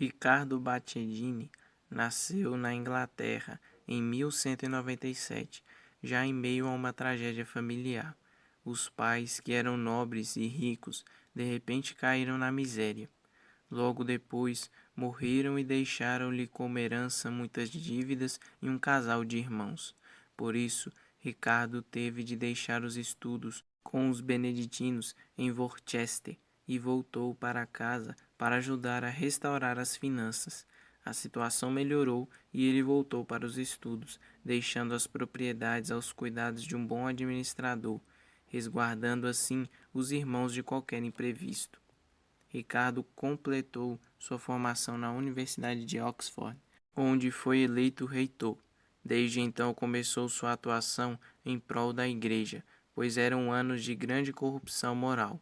Riccardo Battedini nasceu na Inglaterra em 1197, já em meio a uma tragédia familiar. Os pais, que eram nobres e ricos, de repente caíram na miséria. Logo depois, morreram e deixaram-lhe como herança muitas dívidas e um casal de irmãos. Por isso, Ricardo teve de deixar os estudos com os beneditinos em Worcester e voltou para casa para ajudar a restaurar as finanças. A situação melhorou e ele voltou para os estudos, deixando as propriedades aos cuidados de um bom administrador, resguardando assim os irmãos de qualquer imprevisto. Ricardo completou sua formação na Universidade de Oxford, onde foi eleito reitor. Desde então começou sua atuação em prol da Igreja, pois eram anos de grande corrupção moral.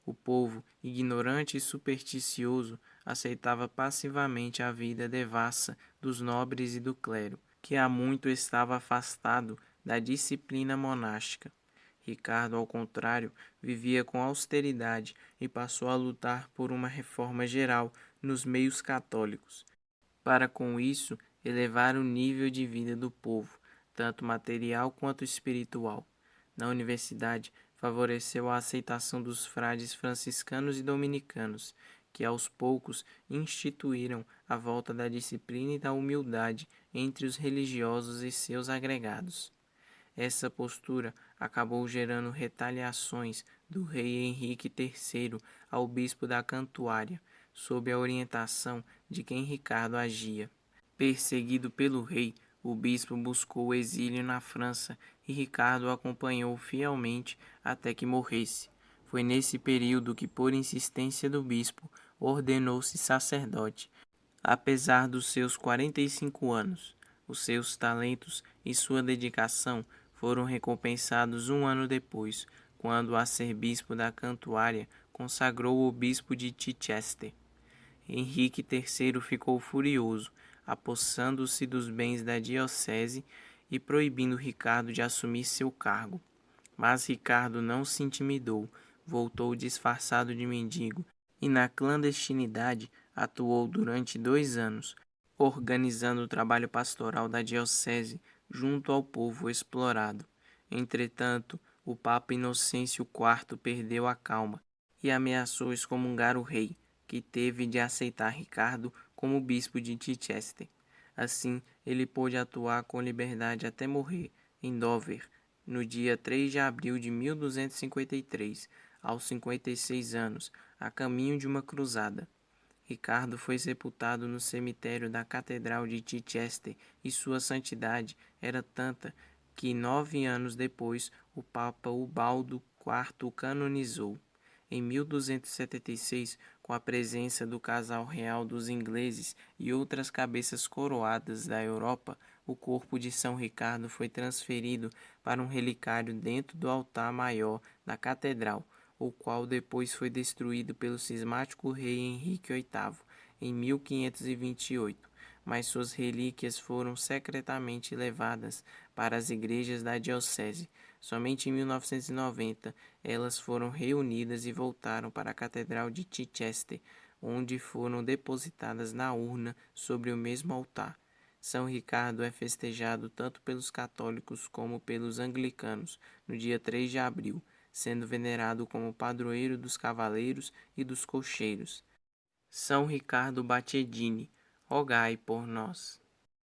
O povo, ignorante e supersticioso, aceitava passivamente a vida devassa dos nobres e do clero, que há muito estava afastado da disciplina monástica. Ricardo, ao contrário, vivia com austeridade e passou a lutar por uma reforma geral nos meios católicos, para com isso elevar o nível de vida do povo, tanto material quanto espiritual. Na universidade, favoreceu a aceitação dos frades franciscanos e dominicanos, que aos poucos instituíram a volta da disciplina e da humildade entre os religiosos e seus agregados. Essa postura acabou gerando retaliações do rei Henrique III ao bispo da Cantuária, sob a orientação de quem Ricardo agia. Perseguido pelo rei, o bispo buscou o exílio na França e Ricardo o acompanhou fielmente até que morresse. Foi nesse período que, por insistência do bispo, ordenou-se sacerdote. Apesar dos seus 45 anos, os seus talentos e sua dedicação foram recompensados um ano depois, quando, a ser bispo da Cantuária, consagrou o bispo de Chichester. Henrique III ficou furioso, apossando-se dos bens da diocese e proibindo Ricardo de assumir seu cargo. Mas Ricardo não se intimidou, voltou disfarçado de mendigo e, na clandestinidade, atuou durante 2 anos, organizando o trabalho pastoral da diocese junto ao povo explorado. Entretanto, o Papa Inocêncio IV perdeu a calma e ameaçou excomungar o rei, que teve de aceitar Ricardo como bispo de Chichester. Assim, ele pôde atuar com liberdade até morrer em Dover, no dia 3 de abril de 1253, aos 56 anos, a caminho de uma cruzada. Ricardo foi sepultado no cemitério da Catedral de Chichester e sua santidade era tanta que 9 anos depois o Papa Ubaldo IV o canonizou. Em 1276, com a presença do casal real dos ingleses e outras cabeças coroadas da Europa, o corpo de São Ricardo foi transferido para um relicário dentro do altar maior da catedral, o qual depois foi destruído pelo cismático rei Henrique VIII em 1528, mas suas relíquias foram secretamente levadas para as igrejas da diocese. Somente em 1990 elas foram reunidas e voltaram para a Catedral de Chichester, onde foram depositadas na urna sobre o mesmo altar. São Ricardo é festejado tanto pelos católicos como pelos anglicanos no dia 3 de abril, sendo venerado como padroeiro dos cavaleiros e dos cocheiros. São Ricardo Battedini, rogai por nós.